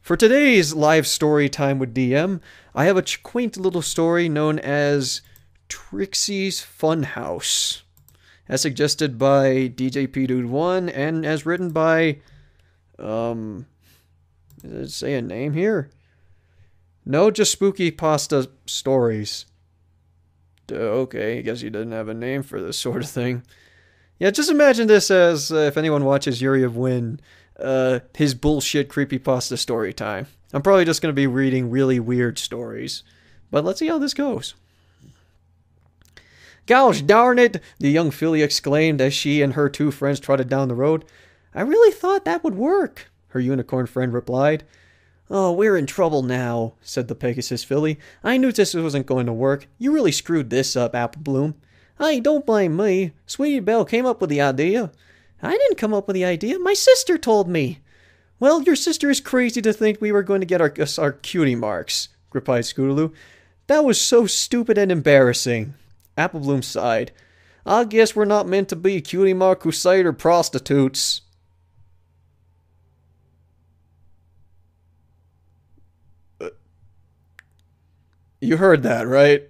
For today's live story time with DM, I have a quaint little story known as Trixie's Funhouse, as suggested by DJP-Dude1 and as written by, does it say a name here? No, just Spooky Pasta Stories. Okay, I guess he didn't have a name for this sort of thing. Yeah, just imagine this as, if anyone watches Yuri of Wind, his bullshit creepypasta story time. I'm probably just going to be reading really weird stories. But let's see how this goes. Gosh darn it, the young filly exclaimed as she and her two friends trotted down the road. I really thought that would work, her unicorn friend replied. Oh, we're in trouble now, said the Pegasus filly. I knew this wasn't going to work. You really screwed this up, Apple Bloom. Hey, don't blame me. Sweetie Belle came up with the idea. I didn't come up with the idea. My sister told me. Well, your sister is crazy to think we were going to get our cutie marks, replied Scootaloo. That was so stupid and embarrassing. Apple Bloom sighed. I guess we're not meant to be cutie mark crusader prostitutes. You heard that, right?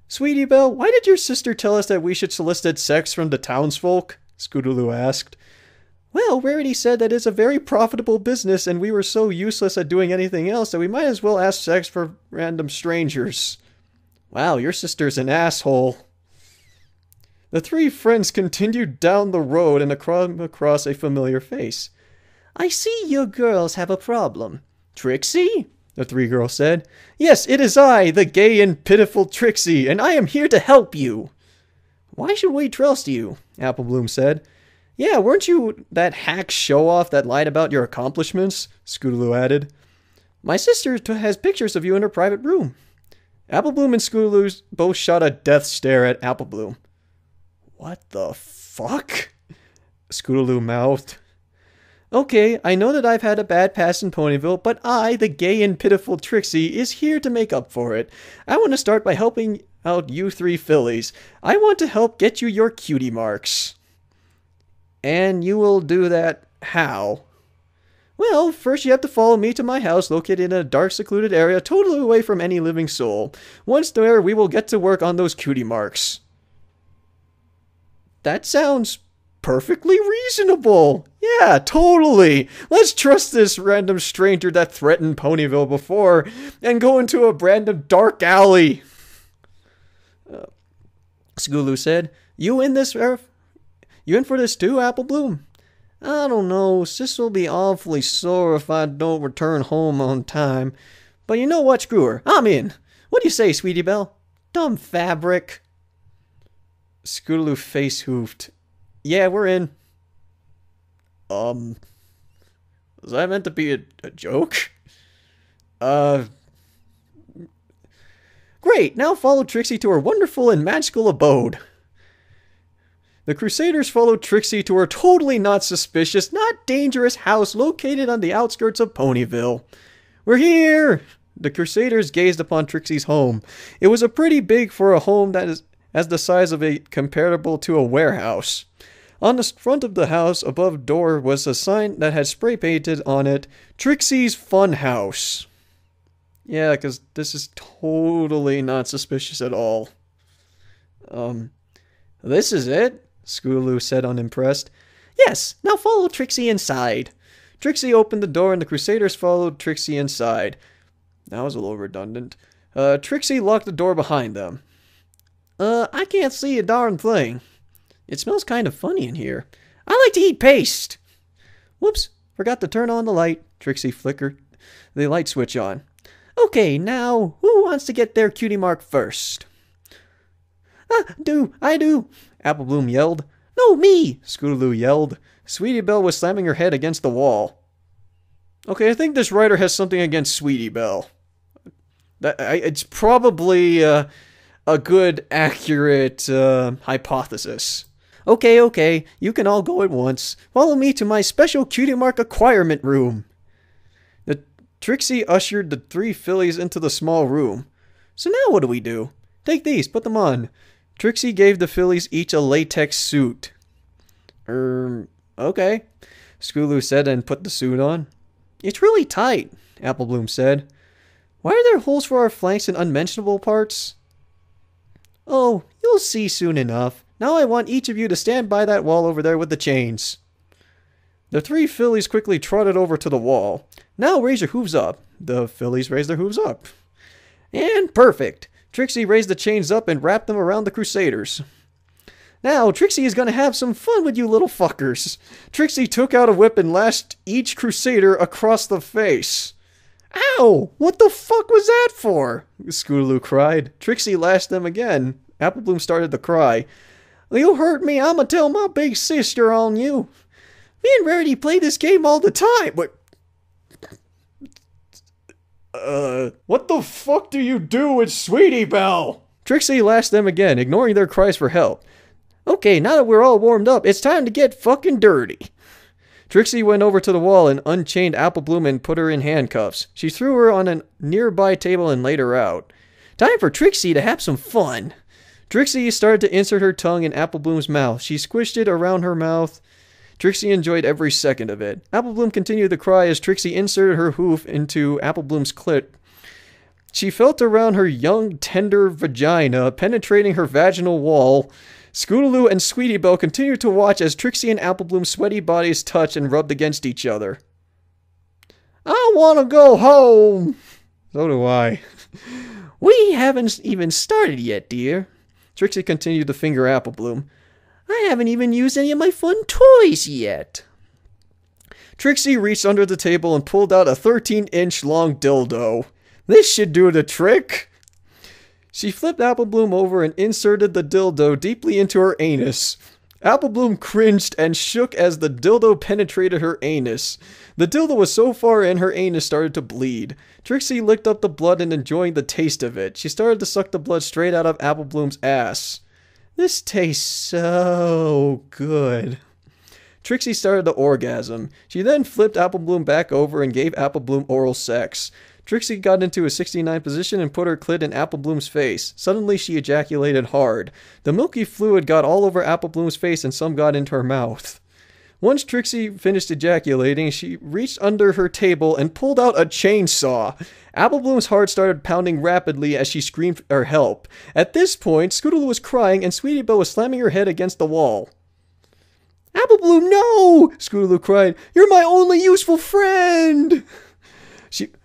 Sweetie Belle, why did your sister tell us that we should solicit sex from the townsfolk? Scootaloo asked. Well, Rarity said that it's a very profitable business and we were so useless at doing anything else that we might as well ask sex for random strangers. Wow, your sister's an asshole. The three friends continued down the road and across a familiar face. I see you girls have a problem. Trixie? The three girls said. Yes, it is I, the gay and pitiful Trixie, and I am here to help you. Why should we trust you? Apple Bloom said. Yeah, weren't you that hack show-off that lied about your accomplishments? Scootaloo added. My sister has pictures of you in her private room. Apple Bloom and Scootaloo both shot a death stare at Apple Bloom. What the fuck? Scootaloo mouthed. Okay, I know that I've had a bad past in Ponyville, but I, the gay and pitiful Trixie, is here to make up for it. I want to start by helping out you three fillies. I want to help get you your cutie marks. And you will do that how? Well, first you have to follow me to my house located in a dark, secluded area totally away from any living soul. Once there, we will get to work on those cutie marks. That sounds perfectly reasonable. Yeah, totally. Let's trust this random stranger that threatened Ponyville before and go into a random dark alley. Scootaloo said, You in for this too, Apple Bloom? I don't know. Sis will be awfully sore if I don't return home on time. But you know what? Screw her. I'm in. What do you say, Sweetie Belle? Dumb fabric. Scootaloo face hoofed. Yeah, we're in. Was that meant to be a joke? Great, now follow Trixie to her wonderful and magical abode. The Crusaders followed Trixie to her totally not suspicious, not dangerous house located on the outskirts of Ponyville. We're here! The Crusaders gazed upon Trixie's home. It was a pretty big for a home that is as the size of a comparable to a warehouse. On the front of the house, above door, was a sign that had spray painted on it, Trixie's Funhouse. Yeah, because this is totally not suspicious at all. This is it? Scootaloo said unimpressed. Yes, now follow Trixie inside. Trixie opened the door and the Crusaders followed Trixie inside. That was a little redundant. Trixie locked the door behind them. I can't see a darn thing. It smells kind of funny in here. I like to eat paste. Whoops, forgot to turn on the light. Trixie flickered the light switch on. Okay, now, who wants to get their cutie mark first? I do, Apple Bloom yelled. No, me, Scootaloo yelled. Sweetie Belle was slamming her head against the wall. Okay, I think this writer has something against Sweetie Belle. It's probably a good, accurate hypothesis. Okay, you can all go at once. Follow me to my special cutie mark acquirement room. The Trixie ushered the three fillies into the small room. So now what do we do? Take these, put them on. Trixie gave the fillies each a latex suit. Okay, Scootaloo said and put the suit on. It's really tight, Apple Bloom said. Why are there holes for our flanks and unmentionable parts? Oh, you'll see soon enough. Now I want each of you to stand by that wall over there with the chains. The three fillies quickly trotted over to the wall. Now raise your hooves up. The fillies raised their hooves up. And perfect. Trixie raised the chains up and wrapped them around the Crusaders. Now, Trixie is going to have some fun with you little fuckers. Trixie took out a whip and lashed each Crusader across the face. Ow! What the fuck was that for? Scootaloo cried. Trixie lashed them again. Apple Bloom started to cry. You hurt me, I'ma tell my big sister on you. Me and Rarity play this game all the time, but... what the fuck do you do with Sweetie Belle? Trixie lashed them again, ignoring their cries for help. Okay, now that we're all warmed up, it's time to get fucking dirty. Trixie went over to the wall and unchained Apple Bloom and put her in handcuffs. She threw her on a nearby table and laid her out. Time for Trixie to have some fun. Trixie started to insert her tongue in Apple Bloom's mouth. She squished it around her mouth. Trixie enjoyed every second of it. Apple Bloom continued to cry as Trixie inserted her hoof into Apple Bloom's clit. She felt around her young, tender vagina, penetrating her vaginal wall. Scootaloo and Sweetie Belle continued to watch as Trixie and Apple Bloom's sweaty bodies touched and rubbed against each other. I want to go home. So do I. We haven't even started yet, dear. Trixie continued to finger Apple Bloom. I haven't even used any of my fun toys yet. Trixie reached under the table and pulled out a 13-inch long dildo. This should do the trick. She flipped Apple Bloom over and inserted the dildo deeply into her anus. Apple Bloom cringed and shook as the dildo penetrated her anus. The dildo was so far in, her anus started to bleed. Trixie licked up the blood and enjoying the taste of it. She started to suck the blood straight out of Apple Bloom's ass. This tastes so good. Trixie started to orgasm. She then flipped Apple Bloom back over and gave Apple Bloom oral sex. Trixie got into a 69 position and put her clit in Apple Bloom's face. Suddenly she ejaculated hard. The milky fluid got all over Apple Bloom's face and some got into her mouth. Once Trixie finished ejaculating, she reached under her table and pulled out a chainsaw. Apple Bloom's heart started pounding rapidly as she screamed for help. At this point, Scootaloo was crying and Sweetie Belle was slamming her head against the wall. Apple Bloom, no! Scootaloo cried. You're my only useful friend!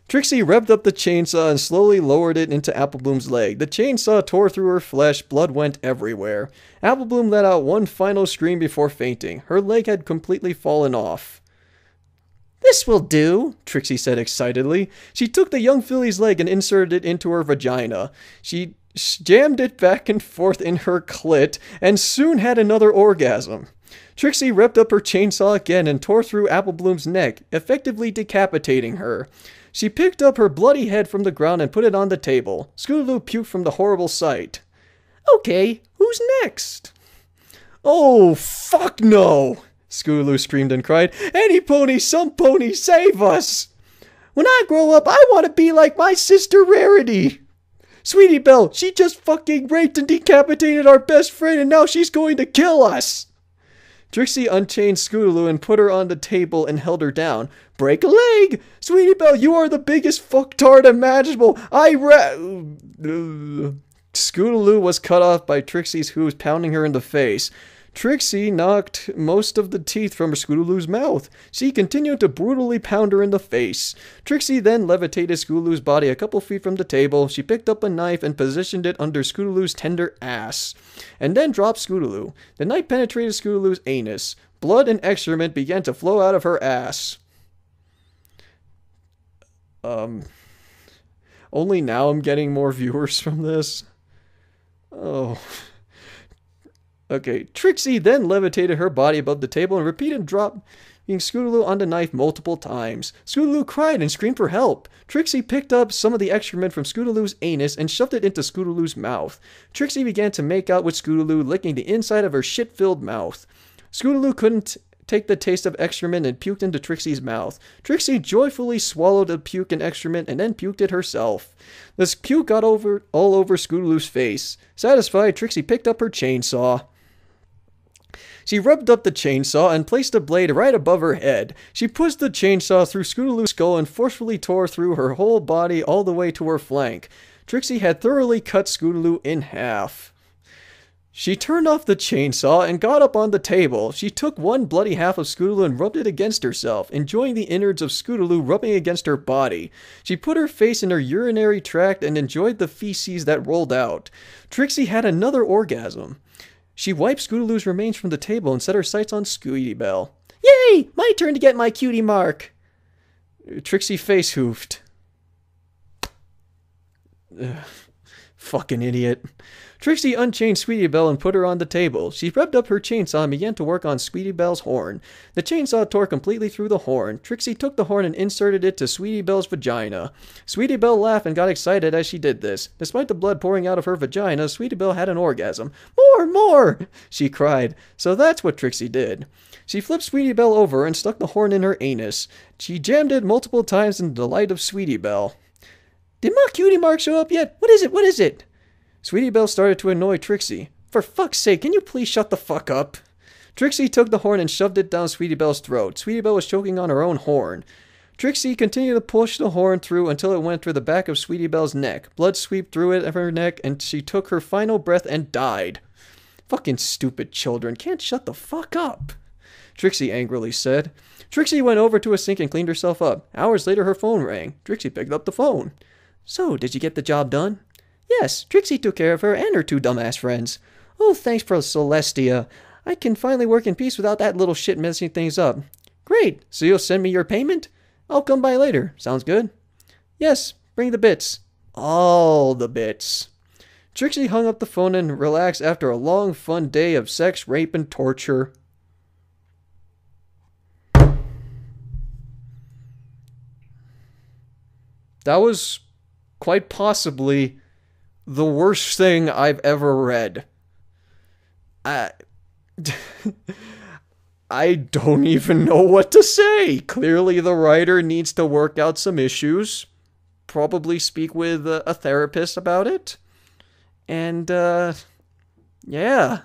Trixie revved up the chainsaw and slowly lowered it into Apple Bloom's leg. The chainsaw tore through her flesh, blood went everywhere. Apple Bloom let out one final scream before fainting. Her leg had completely fallen off. This will do, Trixie said excitedly. She took the young filly's leg and inserted it into her vagina. She jammed it back and forth in her clit and soon had another orgasm. Trixie revved up her chainsaw again and tore through Apple Bloom's neck, effectively decapitating her. She picked up her bloody head from the ground and put it on the table. Scootaloo puked from the horrible sight. Okay, who's next? Oh, fuck no! Scootaloo screamed and cried. Any pony, some pony, save us! When I grow up, I want to be like my sister Rarity! Sweetie Belle, she just fucking raped and decapitated our best friend and now she's going to kill us! Trixie unchained Scootaloo and put her on the table and held her down. Break a leg! Sweetie Belle, you are the biggest fucktard imaginable! Scootaloo was cut off by Trixie's hooves pounding her in the face. Trixie knocked most of the teeth from Scootaloo's mouth. She continued to brutally pound her in the face. Trixie then levitated Scootaloo's body a couple feet from the table. She picked up a knife and positioned it under Scootaloo's tender ass, and then dropped Scootaloo. The knife penetrated Scootaloo's anus. Blood and excrement began to flow out of her ass. Only now I'm getting more viewers from this. Oh... Okay, Trixie then levitated her body above the table and repeated dropping Scootaloo on the knife multiple times. Scootaloo cried and screamed for help. Trixie picked up some of the excrement from Scootaloo's anus and shoved it into Scootaloo's mouth. Trixie began to make out with Scootaloo, licking the inside of her shit-filled mouth. Scootaloo couldn't take the taste of excrement and puked into Trixie's mouth. Trixie joyfully swallowed the puke and excrement and then puked it herself. This puke got all over Scootaloo's face. Satisfied, Trixie picked up her chainsaw. She rubbed up the chainsaw and placed the blade right above her head. She pushed the chainsaw through Scootaloo's skull and forcefully tore through her whole body all the way to her flank. Trixie had thoroughly cut Scootaloo in half. She turned off the chainsaw and got up on the table. She took one bloody half of Scootaloo and rubbed it against herself, enjoying the innards of Scootaloo rubbing against her body. She put her face in her urinary tract and enjoyed the feces that rolled out. Trixie had another orgasm. She wiped Scootaloo's remains from the table and set her sights on Sweetie Belle. Yay! My turn to get my cutie mark! Trixie face hoofed. Ugh, fucking idiot. Trixie unchained Sweetie Belle and put her on the table. She revved up her chainsaw and began to work on Sweetie Belle's horn. The chainsaw tore completely through the horn. Trixie took the horn and inserted it to Sweetie Belle's vagina. Sweetie Belle laughed and got excited as she did this. Despite the blood pouring out of her vagina, Sweetie Belle had an orgasm. More, more! She cried. So that's what Trixie did. She flipped Sweetie Belle over and stuck the horn in her anus. She jammed it multiple times in the delight of Sweetie Belle. Did my cutie mark show up yet? What is it? What is it? Sweetie Belle started to annoy Trixie. For fuck's sake, can you please shut the fuck up? Trixie took the horn and shoved it down Sweetie Belle's throat. Sweetie Belle was choking on her own horn. Trixie continued to push the horn through until it went through the back of Sweetie Belle's neck. Blood swept through it of her neck, and she took her final breath and died. Fucking stupid children can't shut the fuck up, Trixie angrily said. Trixie went over to a sink and cleaned herself up. Hours later, her phone rang. Trixie picked up the phone. So, did you get the job done? Yes, Trixie took care of her and her two dumbass friends. Oh, thanks for Celestia. I can finally work in peace without that little shit messing things up. Great, so you'll send me your payment? I'll come by later. Sounds good? Yes, bring the bits. All the bits. Trixie hung up the phone and relaxed after a long, fun day of sex, rape, and torture. That was quite possibly the worst thing I've ever read. I don't even know what to say. Clearly the writer needs to work out some issues. Probably speak with a therapist about it. And, yeah.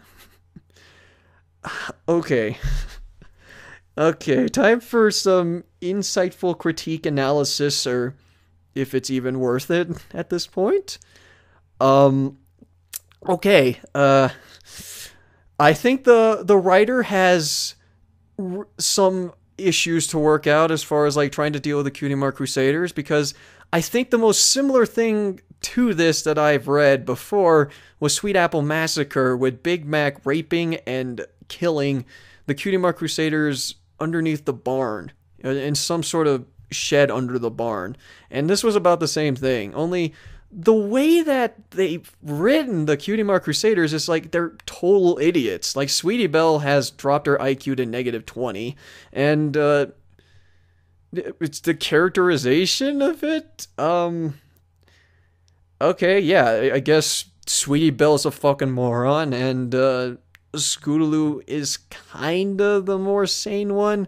Okay. Okay, time for some insightful critique analysis, or if it's even worth it at this point. Okay, I think the writer has some issues to work out as far as, like, trying to deal with the Cutie Mark Crusaders, because I think the most similar thing to this that I've read before was Sweet Apple Massacre, with Big Mac raping and killing the Cutie Mark Crusaders underneath the barn, in some sort of shed under the barn. And this was about the same thing, only the way that they've written the Cutie Mark Crusaders is like they're total idiots. Like, Sweetie Belle has dropped her IQ to -20, and it's the characterization of it. Okay, yeah, I guess Sweetie Belle's a fucking moron, and Scootaloo is kinda the more sane one.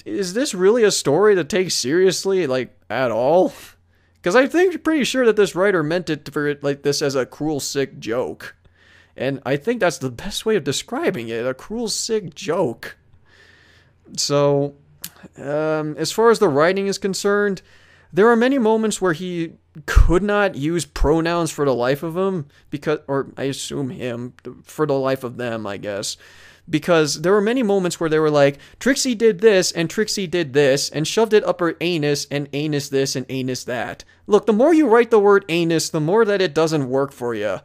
Is this really a story to take seriously, like, at all? Because I think pretty sure that this writer meant it for it like this as a cruel, sick joke. And I think that's the best way of describing it, a cruel, sick joke. So, as far as the writing is concerned, there are many moments where he could not use pronouns for the life of him, because, or I assume him, for the life of them, I guess. Because there were many moments where they were like, Trixie did this, and Trixie did this, and shoved it up her anus, and anus this, and anus that. Look, the more you write the word anus, the more that it doesn't work for you.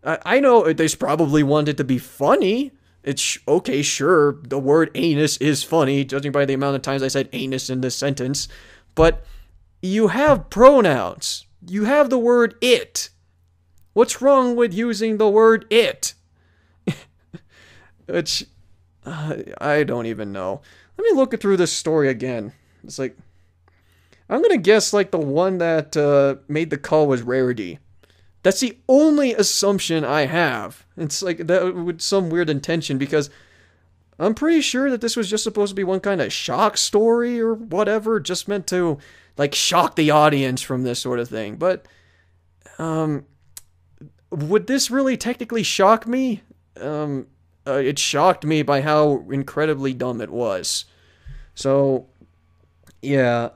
I know they probably wanted to be funny. It's, okay, sure, the word anus is funny, judging by the amount of times I said anus in this sentence. But you have pronouns. You have the word it. What's wrong with using the word it? Which, I don't even know. Let me look through this story again. It's like, I'm gonna guess, like, the one that made the call was Rarity. That's the only assumption I have. It's like, that with some weird intention, because I'm pretty sure that this was just supposed to be one kind of shock story or whatever, just meant to, like, shock the audience from this sort of thing. But, would this really technically shock me? it shocked me by how incredibly dumb it was. So, yeah,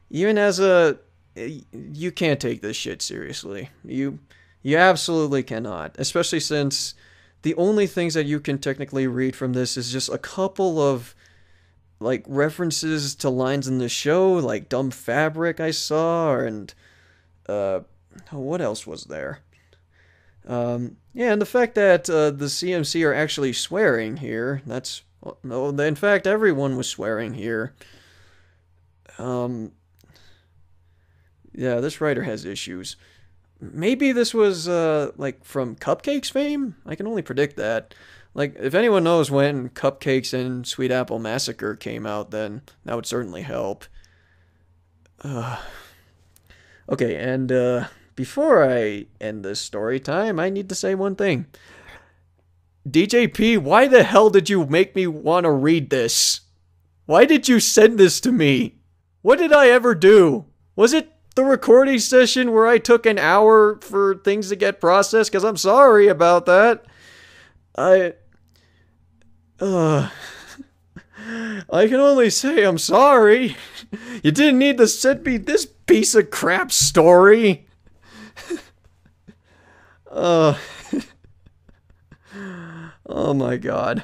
even as a, you can't take this shit seriously. You absolutely cannot, especially since the only things that you can technically read from this is just a couple of, like, references to lines in the show, like dumb fabric I saw, and, what else was there? Yeah, and the fact that the CMC are actually swearing here, that's, no, in fact, everyone was swearing here. Yeah, this writer has issues. Maybe this was, like, from Cupcakes fame? I can only predict that. Like, if anyone knows when Cupcakes and Sweet Apple Massacre came out, then that would certainly help. Okay, and, before I end this story time, I need to say one thing. DJP, why the hell did you make me want to read this? Why did you send this to me? What did I ever do? Was it the recording session where I took an hour for things to get processed? Because I'm sorry about that. I can only say I'm sorry. You didn't need to send me this piece of crap story. Oh my god.